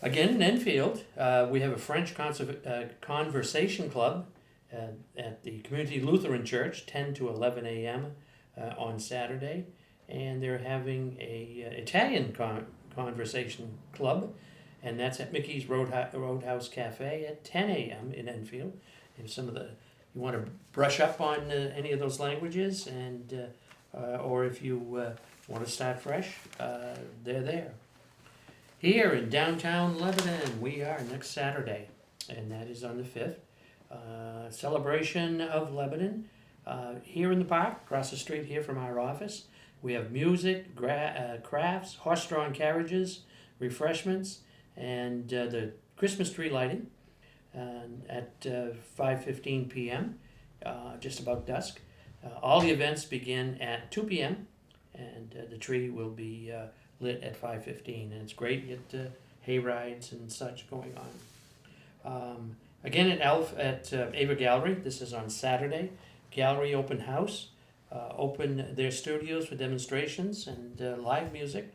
Again, in Enfield, we have a French Conversation Club at the Community Lutheran Church, 10 to 11 a.m. On Saturday. And they're having a Italian Conversation Club, and that's at Mickey's Roadhouse Cafe at 10 a.m. in Enfield. If you want to brush up on any of those languages, or if you want to start fresh, they're there. Here in downtown Lebanon, we are next Saturday, and that is on the 5th. Celebration of Lebanon here in the park, across the street here from our office. We have music, crafts, horse-drawn carriages, refreshments, and the Christmas tree lighting at 5:15 p.m., just about dusk. All the events begin at 2 p.m., and the tree will be lit at 5:15, and it's great. You get hay rides and such going on. Again at Ava Gallery, this is on Saturday. Gallery open house. Open their studios for demonstrations and live music,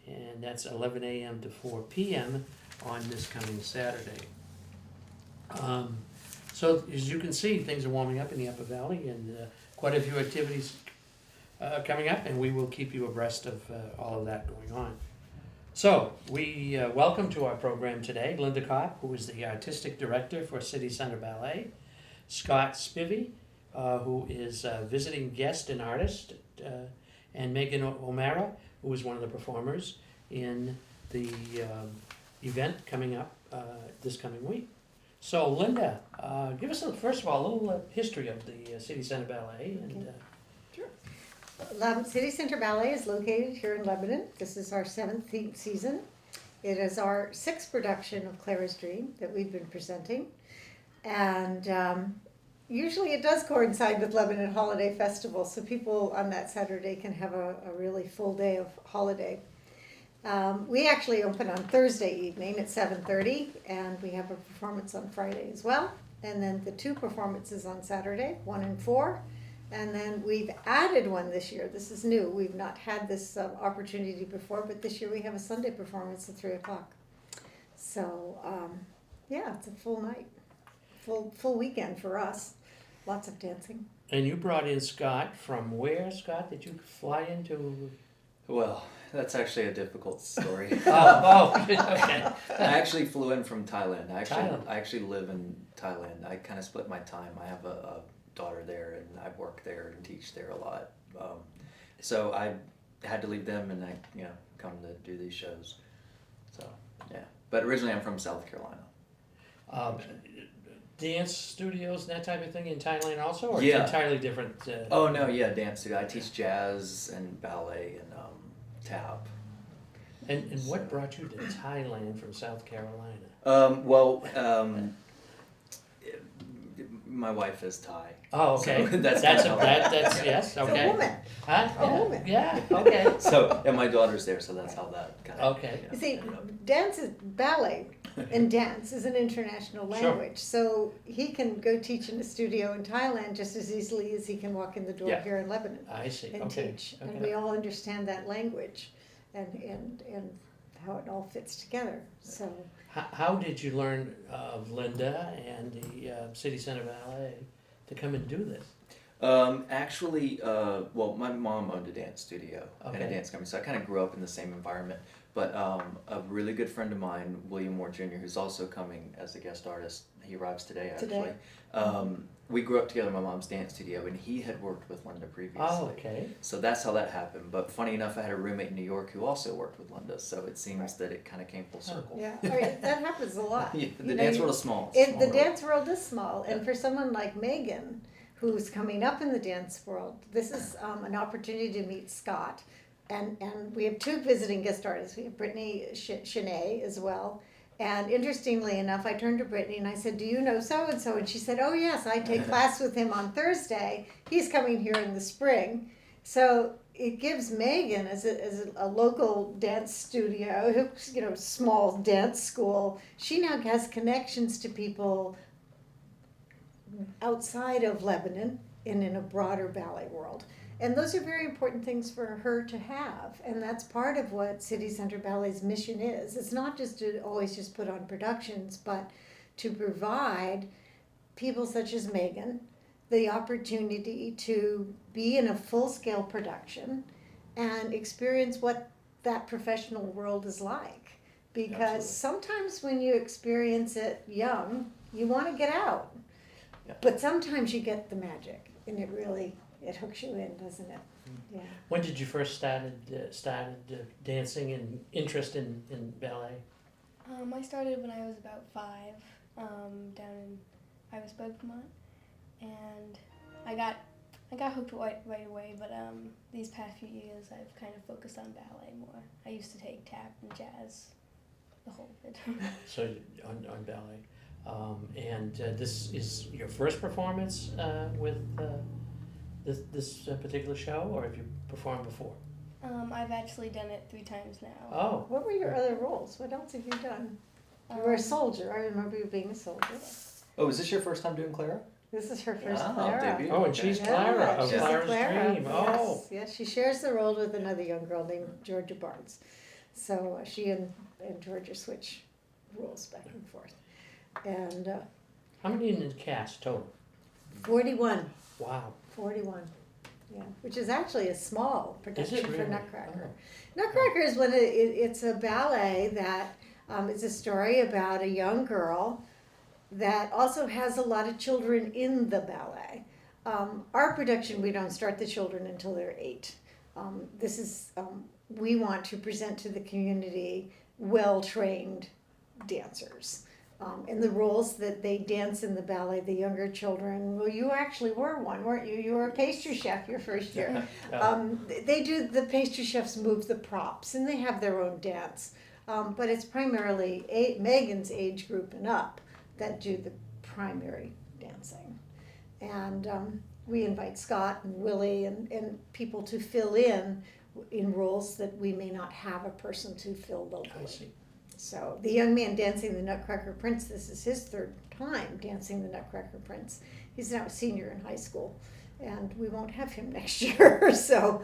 and that's 11 a.m. to 4 p.m. on this coming Saturday. So as you can see, things are warming up in the Upper Valley, and quite a few activities coming up, and we will keep you abreast of all of that going on. So we welcome to our program today Linda Kopp, who is the Artistic Director for City Center Ballet, Scott Spivey, who is a visiting guest and artist, and Megan O'Mara, who is one of the performers in the event coming up this coming week. So Linda, give us, first of all, a little history of the City Center Ballet. And Sure. City Center Ballet is located here in Lebanon. This is our 7th season. It is our 6th production of Clara's Dream that we've been presenting. And usually it does coincide with Lebanon Holiday Festival, so people on that Saturday can have a really full day of holiday. We actually open on Thursday evening at 7:30, and we have a performance on Friday as well. And then the 2 performances on Saturday, 1 and 4. And then we've added one this year. This is new. We've not had this opportunity before, but this year we have a Sunday performance at 3 o'clock. So, yeah, it's a full night, full weekend for us. Lots of dancing. And you brought in Scott from where, Scott? Did you fly into? Well, that's actually a difficult story. Okay. I actually flew in from Thailand. Thailand. I actually live in Thailand. I kind of split my time. I have a daughter there, and I work there and teach there a lot. So I had to leave them, and I come to do these shows. So yeah, but originally I'm from South Carolina. Dance studios and that type of thing in Thailand also, or Yeah. it's entirely different? Oh no, yeah, dance studio. I teach jazz and ballet and tap. And what brought you to Thailand from South Carolina? My wife is Thai. Oh, okay. So that's that's kinda yes, It's okay. a woman. Huh? A woman. Yeah, okay. So, and my daughter's there, so that's how that kind of. Okay. You see, ballet and dance is an international language. So he can go teach in a studio in Thailand just as easily as he can walk in the door Yeah. here in Lebanon I see, and okay. teach. And we all understand that language and how it all fits together. So How did you learn of Linda and the City Center Ballet to come and do this? Well, my mom owned a dance studio and a Okay. dance company, so I kind of grew up in the same environment. But a really good friend of mine, William Moore Jr., who's also coming as a guest artist, he arrives today actually. We grew up together in my mom's dance studio, and he had worked with Linda previously. Oh, okay. So that's how that happened. But funny enough, I had a roommate in New York who also worked with Linda, so it seems that it kind of came full circle. yeah, that happens a lot. Yeah, You the know, dance world is small. It's a small The world. dance world is small, and Yeah. for someone like Megan, who's coming up in the dance world, this is an opportunity to meet Scott. And we have 2 visiting guest artists. We have Brittany Shanae as well. And interestingly enough, I turned to Brittany and I said, "Do you know so-and-so?" And she said, "Oh yes, I take class with him on Thursday. He's coming here in the spring." So it gives Megan, as a local dance studio, small dance school, she now has connections to people outside of Lebanon and in a broader ballet world. And those are very important things for her to have. And that's part of what City Center Ballet's mission is. It's not just to always just put on productions, but to provide people such as Megan the opportunity to be in a full-scale production and experience what that professional world is like. Because Absolutely. sometimes when you experience it young, you want to get out. Yeah. But sometimes you get the magic, and it hooks you in, doesn't it? Yeah. When did you first started dancing and interest in ballet? I started when I was about 5, down in Ivisburg, Vermont, and I got hooked right away. But these past few years, I've kind of focused on ballet more. I used to take tap and jazz, the whole bit. So on ballet, and this is your first performance with this particular show, or have you performed before? I've actually done it 3 times now. Oh, What were your other roles? What else have you done? You were a soldier. I remember you being a soldier. Oh, is this your first time doing Clara? This is her first Oh, Clara. debut. oh, and she's Okay. Clara of she's a Clara's Clara. Dream. Oh, Yes, yes, she shares the role with another young girl named Georgia Barnes. So she and Georgia switch roles back and forth. And how many in the cast total? 41. Wow. 41. Yeah, which is actually a small production for really? Nutcracker. Oh. Nutcracker is it's a ballet that is a story about a young girl that also has a lot of children in the ballet. Our production, we don't start the children until they're 8. This is, we want to present to the community well-trained dancers. And the roles that they dance in the ballet, the younger children, well, you actually were one, weren't you? You were a pastry chef your first year. The pastry chefs move the props and they have their own dance. But it's primarily Megan's age group and up that do the primary dancing. And we invite Scott and Willie and people to fill in roles that we may not have a person to fill locally. I see. So the young man dancing the Nutcracker Prince, this is his 3rd time dancing the Nutcracker Prince. He's now a senior in high school, and we won't have him next year. So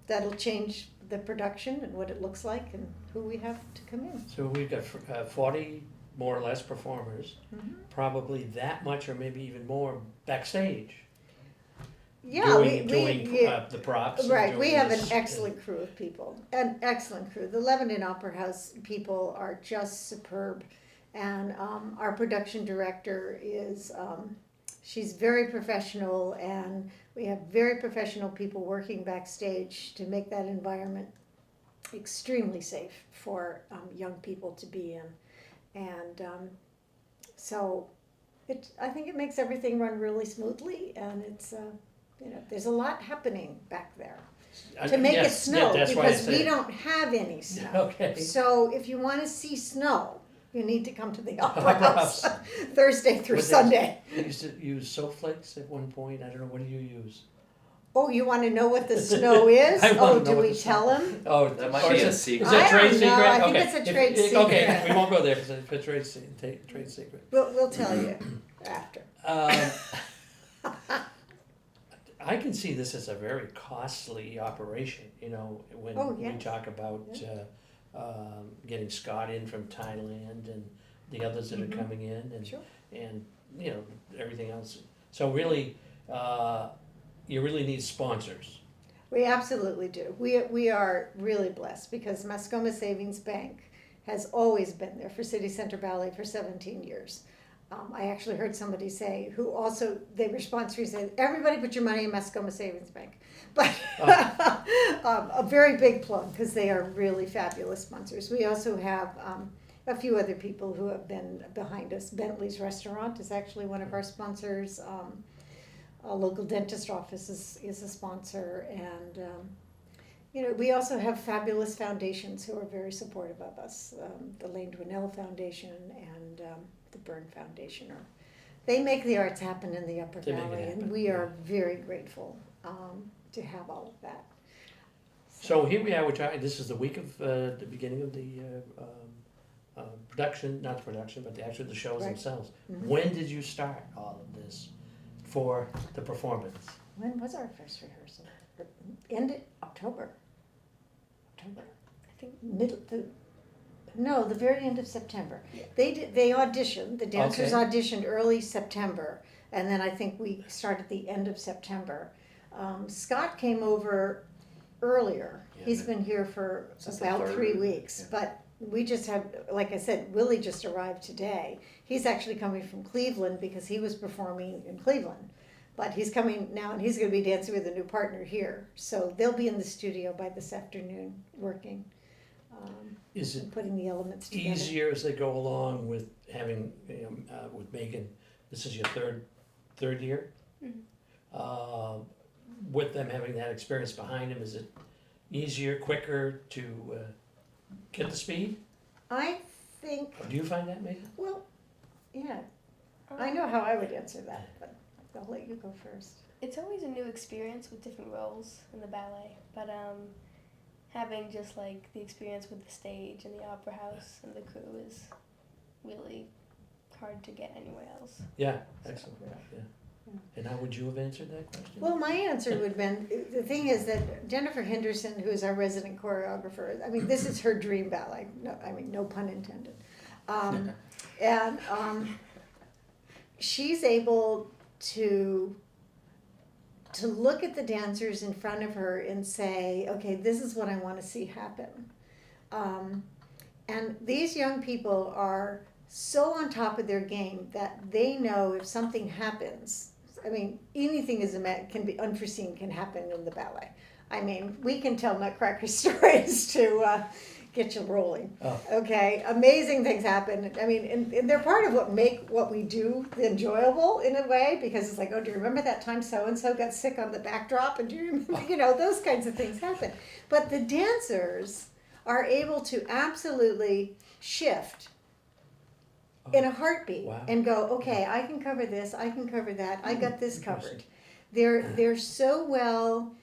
that'll change the production and what it looks like and who we have to come in. So we've got 40 more or less performers, probably that much or maybe even more backstage. Yeah, doing yeah. the props. and Right, doing we have an this, excellent crew of people, an excellent crew. The Lebanon Opera House people are just superb, and our production director is, she's very professional, and we have very professional people working backstage to make that environment extremely safe for young people to be in. And so I think it makes everything run really smoothly, and it's there's a lot happening back there to make it snow, that's why I because we said- don't have any snow. Okay. So if you want to see snow, you need to come to the Opera Opera House House. Thursday through Was there- Sunday. You used to use soap flakes at one point. I don't know. What do you use? Oh, you want to know what the snow is? I wanna Oh, know do what we the tell snow- them? Oh, That might or be is a it- secret. Is that I trade don't secret? know. I think Okay. it's a If- trade Okay, secret. we won't go there because it's a trade secret. We'll tell you after. I can see this as a very costly operation, when Oh, we yes. talk about getting Scott in from Thailand and the others that are coming in Sure. and everything else. So really, you really need sponsors. We absolutely do. We are really blessed because Mascoma Savings Bank has always been there for City Center Ballet for 17 years. I actually heard somebody say, who also, they were sponsoring, said, everybody put your money in Mascoma Savings Bank. But a very big plug because they are really fabulous sponsors. We also have a few other people who have been behind us. Bentley's Restaurant is actually one of our sponsors. A local dentist office is a sponsor, and we also have fabulous foundations who are very supportive of us. The Lane Dwinell Foundation and the Byrne Foundation they make the arts happen in the Upper They make it Valley, happen, and we are very grateful to have all of that. So here we are. We're talking. This is the week of the beginning of the production, not the production, but the shows Right. themselves. Mhm. When did you start all of this for the performance? When was our first rehearsal? End October. October. I think The very end of September. Yeah. They auditioned, the dancers Okay. auditioned early September, and then I think we started the end of September. Scott came over earlier. Yeah, He's but- been here for Since the about 3 third, weeks, yeah. but we just had, like I said, Willie just arrived today. He's actually coming from Cleveland because he was performing in Cleveland. But he's coming now and he's gonna be dancing with a new partner here. So they'll be in the studio by this afternoon working, Is it and putting the elements together. easier as they go along with having, with Megan, this is your third year? Mhm. With them having that experience behind them, is it easier, quicker to get the speed? I think, Or do you find that, Megan? well, yeah, I know how I would answer that, but I'll let you go first. It's always a new experience with different roles in the ballet, but having just like the experience with the stage and the opera house and the crew is really hard to get anywhere else. Yeah, excellent, yeah. And how would you have answered that question? Well, my answer would have been, the thing is that Jennifer Henderson, who is our resident choreographer, I mean, this is her dream ballet, no pun intended. And she's able to look at the dancers in front of her and say, okay, this is what I want to see happen. And these young people are so on top of their game that they know if something happens, I mean, anything can be unforeseen, can happen in the ballet. I mean, we can tell nutcracker stories to get you rolling. Oh. Okay, amazing things happen. I mean, and they're part of what make what we do enjoyable in a way, because it's like, oh, do you remember that time so and so got sick on the backdrop? And do you remember, those kinds of things happen. But the dancers are able to absolutely shift in a heartbeat. Wow. And go, okay, I can cover this, I can cover that, I got this Interesting. covered. They're so well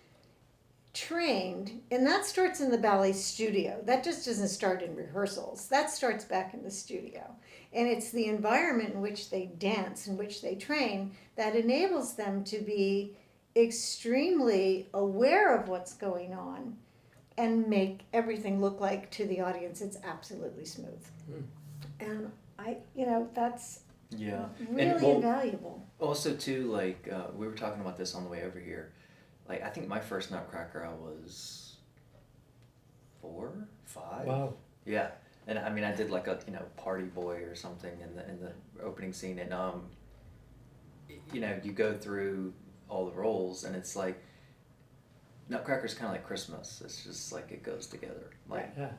trained, and that starts in the ballet studio. That just doesn't start in rehearsals. That starts back in the studio. And it's the environment in which they dance, in which they train, that enables them to be extremely aware of what's going on and make everything look like to the audience it's absolutely smooth. And that's Yeah. really And, well, invaluable. Also, too, like, we were talking about this on the way over here. Like, I think my first Nutcracker, I was 4, 5. Wow. Yeah, and I mean, I did like a party boy or something in the opening scene, and you go through all the roles, and it's like Nutcracker's kind of like Christmas. It's just like it goes together. Like Yeah.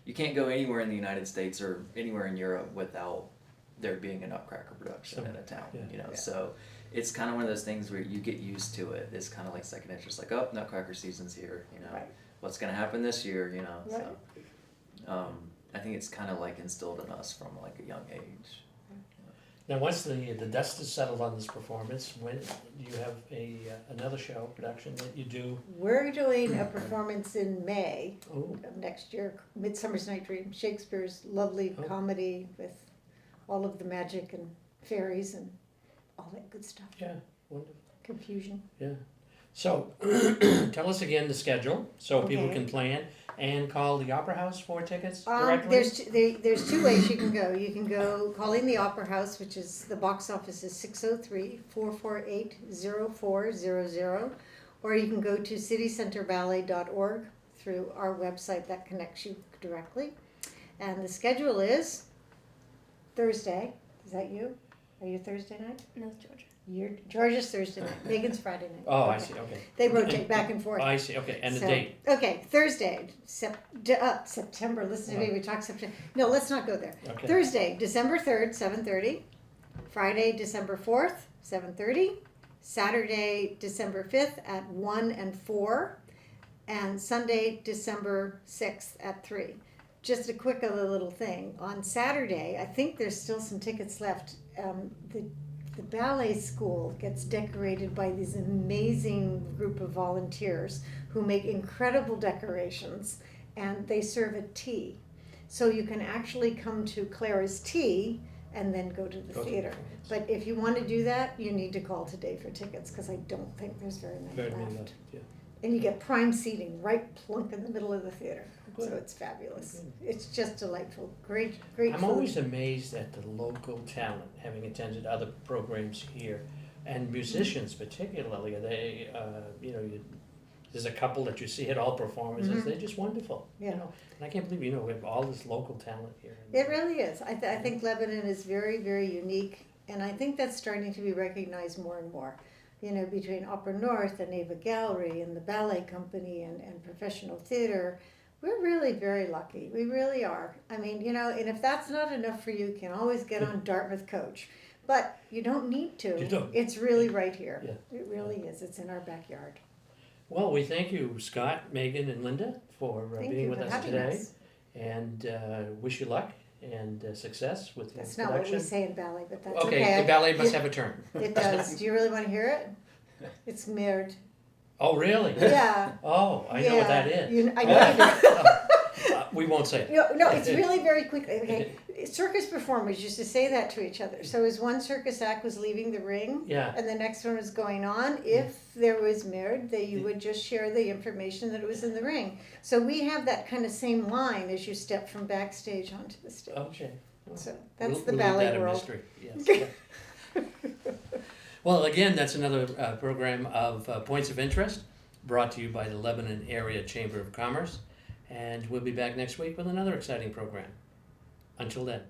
you can't go anywhere in the United States or anywhere in Europe without there being a Nutcracker production in a town. Yeah. So it's kind of one of those things where you get used to it. It's kind of like second interest, like, oh, Nutcracker season's here. Right. What's gonna happen this year? Right. So I think it's kind of like instilled in us from like a young age. Now, once the dust is settled on this performance, when you have another show production that you do? We're doing a performance in May Oh, of next year, Midsummer's Night Dream, Shakespeare's lovely Oh. comedy with all of the magic and fairies and all that good stuff. yeah, wonderful. Confusion. Yeah. So, tell us again the schedule so people Okay. can plan and call the Opera House for tickets directly. There's two ways you can go. You can go calling the Opera House, which is the box office is 603-448-0400, or you can go to citycenterballet.org through our website that connects you directly. And the schedule is Thursday. Is that you? Are you Thursday night? No, it's Georgia. Georgia's Thursday night. Megan's Friday night. Oh, I Okay. see, okay. They rotate back and forth. Oh, I see, okay, and the So, date. Okay, Thursday, September, listen to me, we talk September. No, let's not go there. Okay. Thursday, December 3rd, 7:30. Friday, December 4th, 7:30. Saturday, December 5th at 1 and 4. And Sunday, December 6th at 3. Just a quick other little thing. On Saturday, I think there's still some tickets left. The ballet school gets decorated by these amazing group of volunteers who make incredible decorations, and they serve a tea. So you can actually come to Clara's Tea and then go to the Go to the theater. performance. But if you want to do that, you need to call today for tickets, because I don't think there's very many Very left. many left, yeah. And you get prime seating right plunk in the middle of the theater, so Good. it's fabulous. Good. It's just delightful, great food. I'm always amazed at the local talent, having attended other programs here, and musicians particularly. They, there's a couple that you see at all performances. Mhm. They're just wonderful. Yeah. And I can't believe we have all this local talent here. It really is. I think Lebanon is very, very unique, and I think that's starting to be recognized more and more. Between Opera North and Ava Gallery and the Ballet Company and professional theater, we're really very lucky. We really are. I mean, and if that's not enough for you, you can always get on Dartmouth Coach. But you don't need to. You don't. It's really right here. Yeah. It really is. It's in our backyard. Well, we thank you, Scott, Megan, and Linda, for Thank being you with for us having today, us. and wish you luck and success with the That's not what we production. say in ballet, but that's Okay, okay. the ballet must It- have a turn. It does. Do you really want to hear it? It's merde. Oh, really? Yeah. Oh, I know what that Yeah. is. I know you do. We won't say it. No, it's really very quickly. Okay, circus performers used to say that to each other. So as one circus act was leaving the ring, Yeah. and the next one was going on, if there was merit, you would just share the information that it was in the ring. So we have that kind of same line as you step from backstage onto the stage. Okay. So that's We'll the leave ballet that a world. mystery. Yes. Yeah. Well, again, that's another program of Points of Interest, brought to you by the Lebanon Area Chamber of Commerce. And we'll be back next week with another exciting program. Until then.